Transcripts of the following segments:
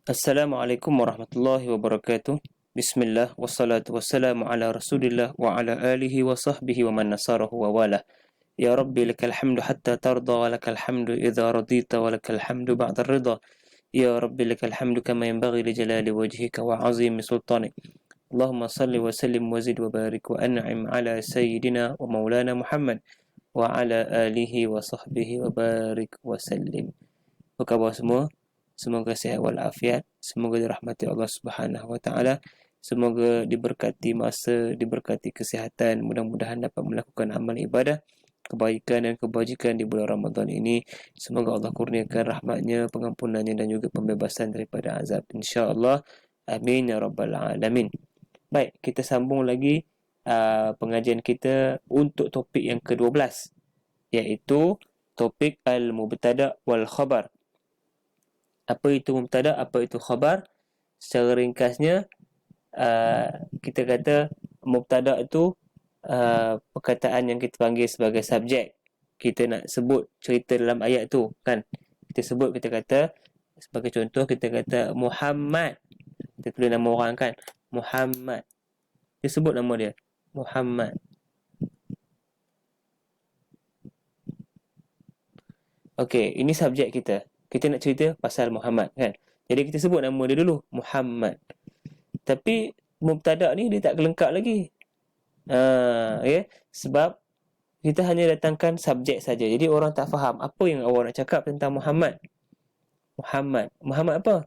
Assalamualaikum warahmatullahi wabarakatuh. Bismillah wassalatu wassalamu ala Rasulillah wa ala alihi wa sahbihi wa man nasarahu wa wala. Ya Rabbi lakal hamdu hatta tarda wa lakal hamdu idza radita wa lakal hamdu ba'da ridha. Ya Rabbi lakal hamdu kama yanbaghi li jalali wajhika wa 'azimi sultanik. Allahumma salli wa sallim wa zid wa barik wa an'im ala sayyidina wa maulana Muhammad wa ala alihi wa sahbihi wa barik wa sallim. Apa khabar semua? Semoga sihat walafiat, semoga dirahmati Allah Subhanahu wa taala, semoga diberkati masa, diberkati kesihatan, mudah-mudahan dapat melakukan amal ibadah, kebaikan dan kebajikan di bulan Ramadan ini. Semoga Allah kurniakan rahmatnya, pengampunannya dan juga pembebasan daripada azab, insya-Allah. Amin ya rabbal alamin. Baik, kita sambung lagi pengajian kita untuk topik yang ke-12, iaitu topik al-mubtada' wal khabar. Apa itu mubtada', apa itu khabar? Secara ringkasnya, kita kata mubtada' itu perkataan yang kita panggil sebagai subjek. Kita nak sebut cerita dalam ayat tu, kan? Kita sebut, kita kata, sebagai contoh, kita kata Muhammad. Kita tulis nama orang, kan? Muhammad. Kita sebut nama dia. Muhammad. Okey, ini subjek kita. Kita nak cerita pasal Muhammad, kan? Jadi kita sebut nama dia dulu, Muhammad. Tapi mubtada' ni dia tak kelengkap lagi. Ya, sebab kita hanya datangkan subjek saja. Jadi orang tak faham apa yang awak nak cakap tentang Muhammad. Muhammad apa?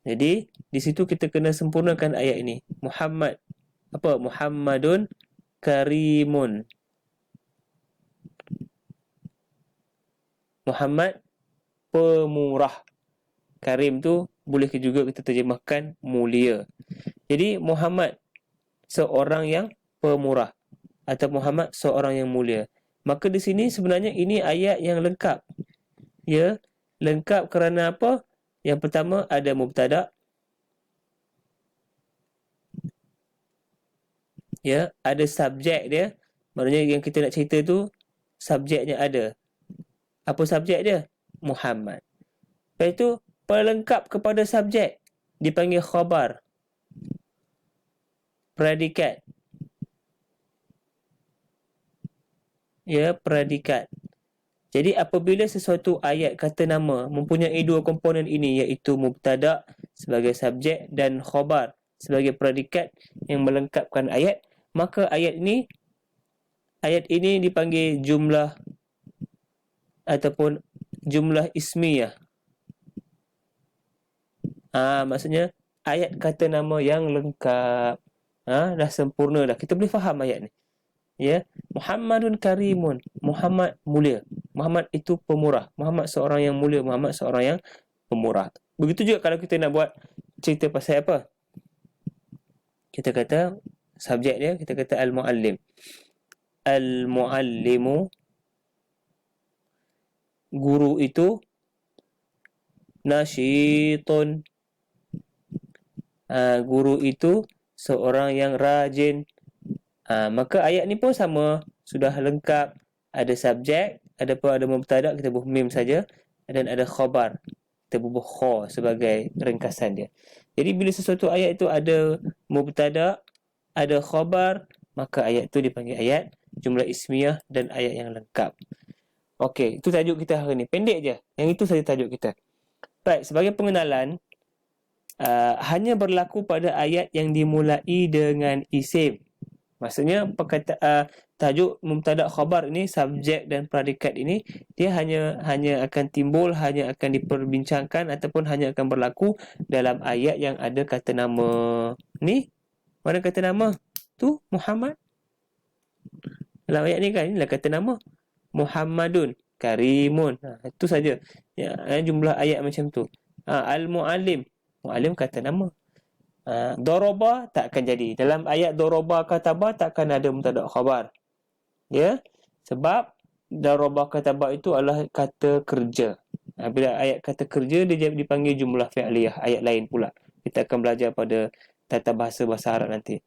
Jadi di situ kita kena sempurnakan ayat ini. Muhammad apa? Muhammadun karimun. Muhammad pemurah. Karim tu boleh juga kita terjemahkan mulia. Jadi Muhammad seorang yang pemurah atau Muhammad seorang yang mulia. Maka di sini sebenarnya ini ayat yang lengkap. Ya, lengkap kerana apa? Yang pertama ada mubtada'. Ya, ada subjek dia. Maknanya yang kita nak cerita tu subjeknya ada. Apa subjek dia? Muhammad. Lepas itu, pelengkap kepada subjek dipanggil khabar. Predikat. Ya, predikat. Jadi apabila sesuatu ayat kata nama mempunyai dua komponen ini, iaitu mubtada' sebagai subjek dan khabar sebagai predikat yang melengkapkan ayat, maka ayat ini dipanggil jumlah ataupun jumlah ismiyah. Maksudnya ayat kata nama yang lengkap. Dah sempurna dah. Kita boleh faham ayat ni. Ya, Muhammadun karimun. Muhammad mulia. Muhammad itu pemurah. Muhammad seorang yang mulia. Muhammad seorang yang pemurah. Begitu juga kalau kita nak buat cerita pasal apa? Kita kata subjek dia, kita kata al-muallim. Al-muallimu, guru itu, nasyitun, guru itu seorang yang rajin. Maka ayat ni pun sama, sudah lengkap. Ada subjek, ada mubtada', kita bubuh mim saja, dan ada khabar, kita bubuh kha sebagai ringkasan dia. Jadi bila sesuatu ayat itu ada mubtada', ada khabar, maka ayat itu dipanggil ayat jumlah ismiyah dan ayat yang lengkap. Okey, itu tajuk kita hari ni. Pendek je. Yang itu saja tajuk kita. Baik, sebagai pengenalan, hanya berlaku pada ayat yang dimulai dengan isim. Maksudnya tajuk mubtada' khabar ini, subjek dan predikat ini, dia hanya akan timbul, hanya akan diperbincangkan ataupun hanya akan berlaku dalam ayat yang ada kata nama. Ni, mana kata nama? Tu Muhammad. Dalam ayat ni kan, inilah kata nama. Muhammadun karimun. Itu saja. Ya, jumlah ayat macam tu. Al-muallim. Muallim kata nama. Daraba tak akan jadi. Dalam ayat daraba kataba takkan ada mubtada' khabar. Ya. Sebab daraba kataba itu adalah kata kerja. Bila ayat kata kerja dia dipanggil jumlah fi'liyah, ayat lain pula. Kita akan belajar pada tata bahasa Arab nanti.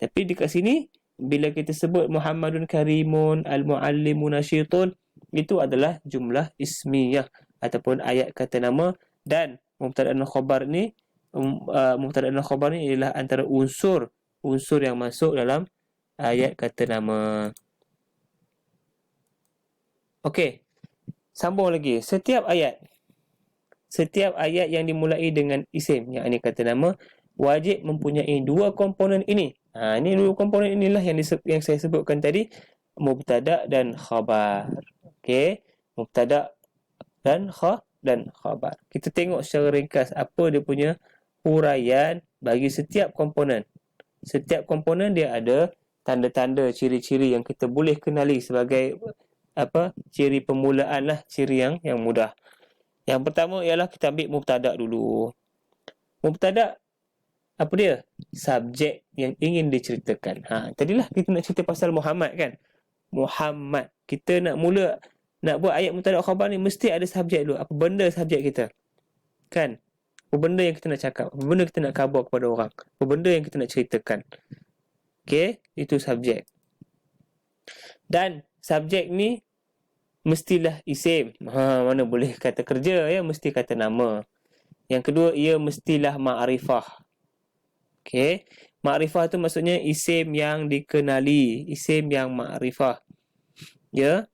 Tapi dekat sini bila kita sebut Muhammadun karimun, al-muallimu nasyitun, itu adalah jumlah ismiyah ataupun ayat kata nama, dan Mubtada dan khabar ni mubtada dan khabar ni ialah antara unsur yang masuk dalam ayat kata nama. Okey, sambung lagi. Setiap ayat yang dimulai dengan isim, yang ini kata nama, wajib mempunyai dua komponen ini. Ini dua komponen inilah yang saya sebutkan tadi, mubtada dan khabar. Okey, mubtada dan khabar. Kita tengok secara ringkas apa dia punya huraian bagi setiap komponen. Setiap komponen dia ada tanda-tanda, ciri-ciri yang kita boleh kenali sebagai ciri permulaan lah, ciri yang mudah. Yang pertama ialah kita ambil mubtada dulu. Mubtada apa dia? Subjek yang ingin diceritakan. Tadilah kita nak cerita pasal Muhammad kan? Muhammad. Kita nak buat ayat mubtada khabar ni mesti ada subjek dulu. Apa benda subjek kita? Kan? Apa benda yang kita nak cakap? Apa benda kita nak khabar kepada orang? Apa benda yang kita nak ceritakan? Okey, itu subjek. Dan subjek ni mestilah isim. Mana boleh kata kerja ya, mesti kata nama. Yang kedua, ia mestilah ma'rifah. Okey, ma'rifah tu maksudnya isim yang dikenali, isim yang ma'rifah. Ya.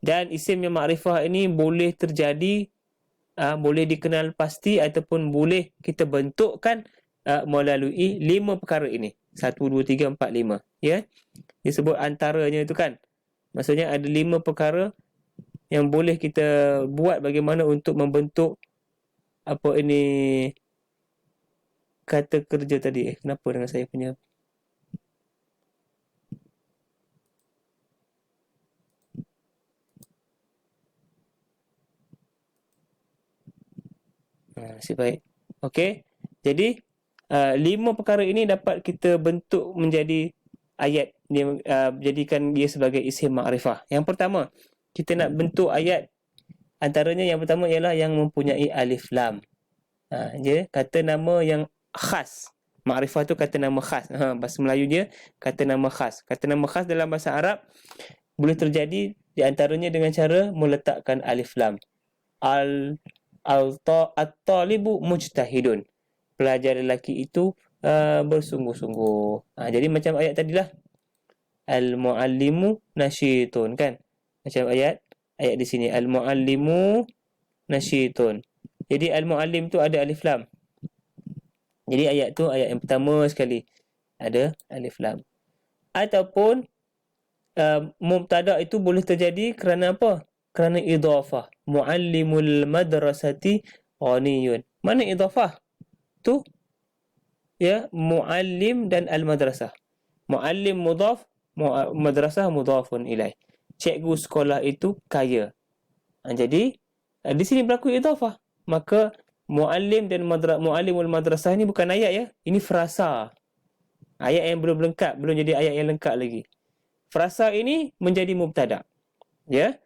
Dan isim yang ma'rifah ini boleh terjadi, boleh dikenal pasti ataupun boleh kita bentukkan melalui 5 perkara ini. 1, 2, 3, 4, 5. Ya. Disebut antaranya itu kan. Maksudnya ada 5 perkara yang boleh kita buat bagaimana untuk membentuk kata kerja tadi. Kenapa dengan saya punya nasib baik. Okey. Jadi 5 perkara ini dapat kita bentuk menjadi ayat, jadikan dia sebagai isim ma'rifah. Yang pertama, kita nak bentuk ayat, antaranya yang pertama ialah yang mempunyai alif lam. Kata nama yang khas. Ma'rifah tu kata nama khas. Bahasa Melayu dia kata nama khas. Kata nama khas dalam bahasa Arab boleh terjadi di antaranya dengan cara meletakkan alif lam. At-talibu mujtahidun. Pelajar lelaki itu bersungguh-sungguh. Jadi macam ayat tadilah. Al-muallimu nasyitun kan. Macam ayat di sini. Al-muallimu nasyitun. Jadi al-muallim tu ada alif lam. Jadi ayat tu ayat yang pertama sekali ada alif lam. Ataupun mubtada itu boleh terjadi kerana apa? Kerana idhafah. Muallimul madrasati ghaniyun. Mana idhafah? Tu ya, muallim dan al-madrasah. Muallim mudhaf, madrasah mudhafun ilaih. Cikgu sekolah itu kaya. Jadi di sini berlaku idhafah. Maka muallim dan muallimul madrasah ni bukan ayat ya. Ini frasa. Ayat yang belum lengkap, belum jadi ayat yang lengkap lagi. Frasa ini menjadi mubtada. Ya.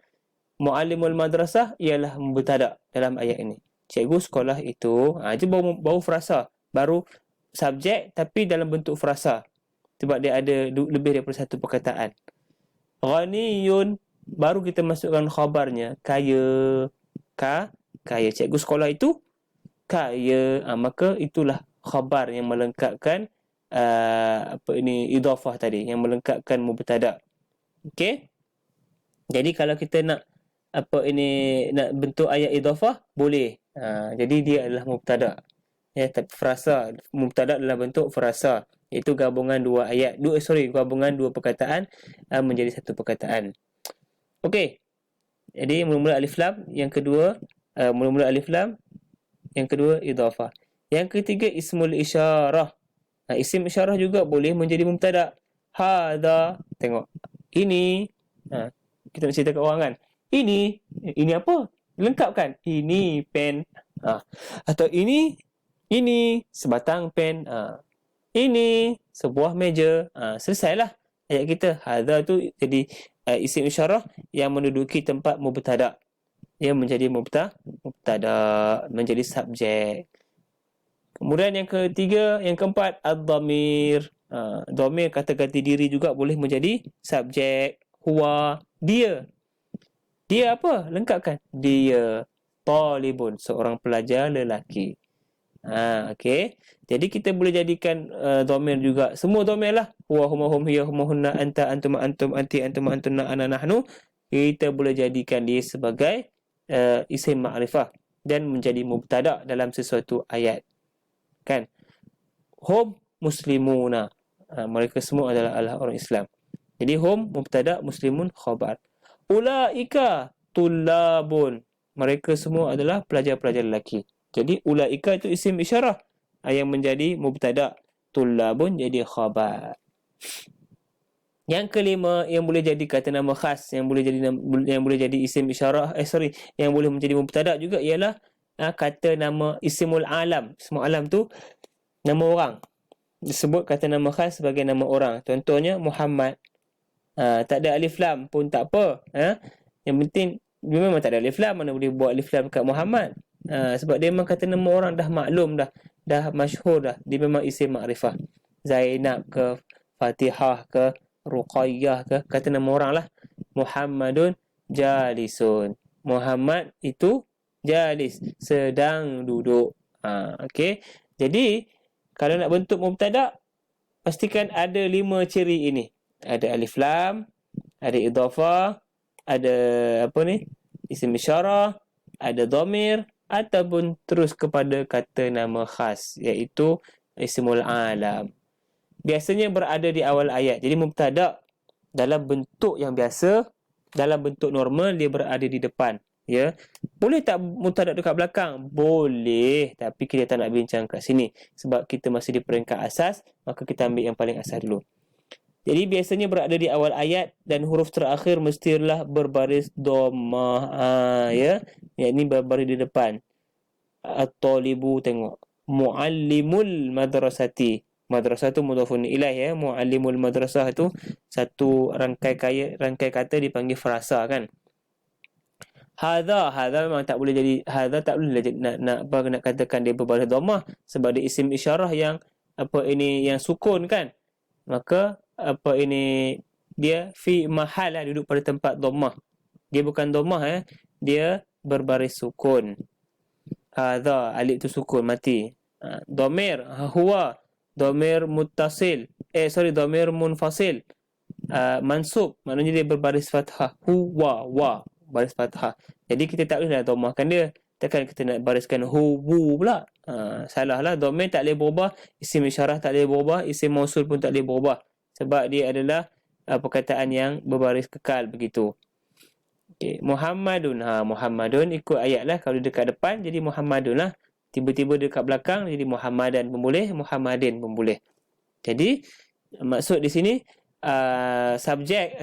Muallimul madrasah ialah mubtada dalam ayat ini. Cikgu sekolah itu, itu baru frasa. Baru subjek tapi dalam bentuk frasa. Sebab dia ada lebih daripada satu perkataan. Ghaniyun, baru kita masukkan khabarnya. Kaya. Kaya. Cikgu sekolah itu kaya. Maka itulah khabar yang melengkapkan idhafah tadi. Yang melengkapkan mubtada. Okey? Jadi kalau kita nak nak bentuk ayat idhafah, boleh. Jadi dia adalah mubtada. Ya, tapi frasa, mubtada dalam bentuk frasa, iaitu gabungan gabungan dua perkataan menjadi satu perkataan. Okey. Jadi mula-mula alif lam, yang kedua yang kedua idhafah. Yang ketiga ismul isyarah. Isim isyarah juga boleh menjadi mubtada. Hadha, tengok. Ini, kita nak cerita kat orang kan. Ini apa? Lengkap kan? Ini pen. Atau ini sebatang pen. Ini sebuah meja. Selesailah ayat kita. Hadha tu jadi isim isyarah yang menduduki tempat mubtada. Ia menjadi mubtada, menjadi subjek. Kemudian yang ketiga, yang keempat, ad-dhamir. Dhamir kata ganti diri juga boleh menjadi subjek. Huwa, dia. Dia apa? Lengkapkan. Dia. talibun, seorang pelajar lelaki. Okey. Jadi kita boleh jadikan dhamir juga. Semua dhamir lah. Huwa, huma, hum, hiya, huma, hunna, anta, antum, antum, anti, antum, antunna, ana, nahnu. Kita boleh jadikan dia sebagai isim ma'rifah dan menjadi mubtada dalam sesuatu ayat. Kan? Hum muslimuna. Mereka semua adalah orang Islam. Jadi hum mubtada, muslimun khabar. Ulaika tullabun. Mereka semua adalah pelajar-pelajar lelaki. Jadi ulaika itu isim isyarah yang menjadi mubtada. Tullabun jadi khabar. Yang kelima yang boleh jadi kata nama khas, yang boleh jadi isim isyarah, yang boleh menjadi mubtada juga ialah kata nama isimul alam. Isimul alam tu nama orang. Disebut kata nama khas sebagai nama orang. Contohnya Muhammad. Tak ada alif lam pun tak apa. Yang penting dia memang tak ada alif lam, mana boleh buat alif lam kat Muhammad. Sebab dia memang kata nama orang dah maklum dah masyhur dah. Dia memang isim makrifah. Zainab ke, Fatihah ke, Ruqayyah ke, kata nama orang lah. Muhammadun jalisun. Muhammad itu jalis, sedang duduk. Okey. Jadi kalau nak bentuk mubtada, pastikan ada 5 ciri ini. Ada alif lam, ada idhafah, ada isim isyarah, ada dhamir, ataupun terus kepada kata nama khas, iaitu isimul alam. Biasanya berada di awal ayat. Jadi mubtada dalam bentuk yang biasa, dalam bentuk normal dia berada di depan. Ya, boleh tak mubtada dekat belakang? Boleh, tapi kita tak nak bincang kat sini sebab kita masih di peringkat asas, maka kita ambil yang paling asas dulu. Jadi biasanya berada di awal ayat dan huruf terakhir mestilah berbaris dhammah. Ya, ini berbaris di depan. At-talibu, tengok. Muallimul madrasati. Madrasah tu mudhafun ilaih, ya. Muallimul madrasah tu satu rangkai kata dipanggil frasa, kan. Hadza memang tak boleh jadi, hadza tak boleh nak katakan dia berbaris dhammah sebab dia isim isyarah yang yang sukun, kan. Maka dia fi mahal lah, duduk pada tempat dhammah. Dia bukan dhammah, dia berbaris sukun. Hadza, alif tu sukun mati. Dhamir huwa, dhamir muttasil, dhamir munfasil, mansub, maknanya dia berbaris fathah. Huwa, wa, baris fathah. Jadi kita tak boleh nak dhammahkan dia. Takkan kita nak bariskan huwu pula. Salah lah. Dhamir tak boleh berubah, isim isyarah tak boleh berubah, isim mausul pun tak boleh berubah. Sebab dia adalah perkataan yang berbaris kekal begitu. Okay. Muhammadun. Muhammadun ikut ayat lah. Kalau dekat depan jadi Muhammadun lah. Tiba-tiba dekat belakang jadi Muhammadan pun boleh, Muhammadin pun boleh. Jadi maksud di sini subjek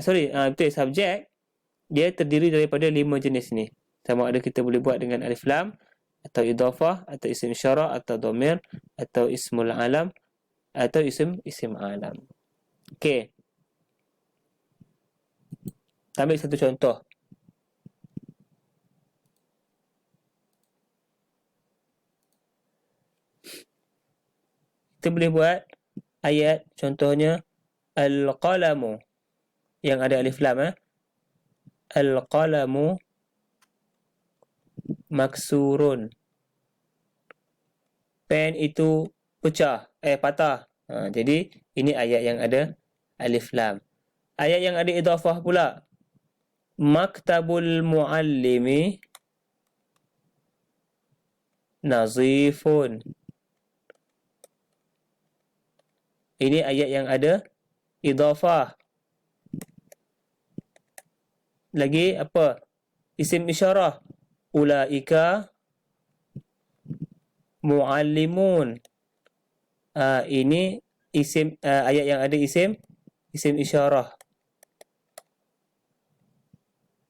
dia terdiri daripada 5 jenis ni. Sama ada kita boleh buat dengan alif lam, atau idhafah, atau isim isyarah, atau dhamir, atau ismul alam, atau isim alam. Okey. Kita ambil satu contoh. Kita boleh buat ayat contohnya al-qalamu yang ada alif lam. Al-qalamu maksurun. Pen itu pecah, patah. Jadi ini ayat yang ada alif lam. Ayat yang ada idhafah pula. Maktabul muallimi nazifun. Ini ayat yang ada idhafah. Lagi apa? Isim isyarah. Ulaika muallimun. Ini isim ayat yang ada isim isyarah.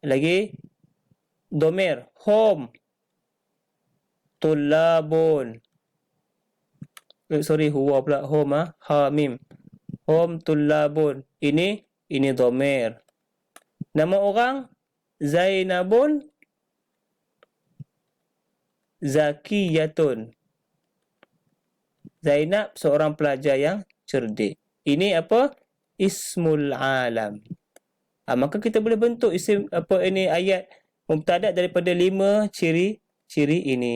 Lagi dhamir, hum tullabun. Huwa pula, hum, ha mim. Hum tullabun. Ini dhamir. Nama orang Zainabun Zakiyatun. Zainab seorang pelajar yang cerdik. Ini apa? Ismul alam. Maka kita boleh bentuk isim ayat mubtada daripada 5 ciri ciri ini.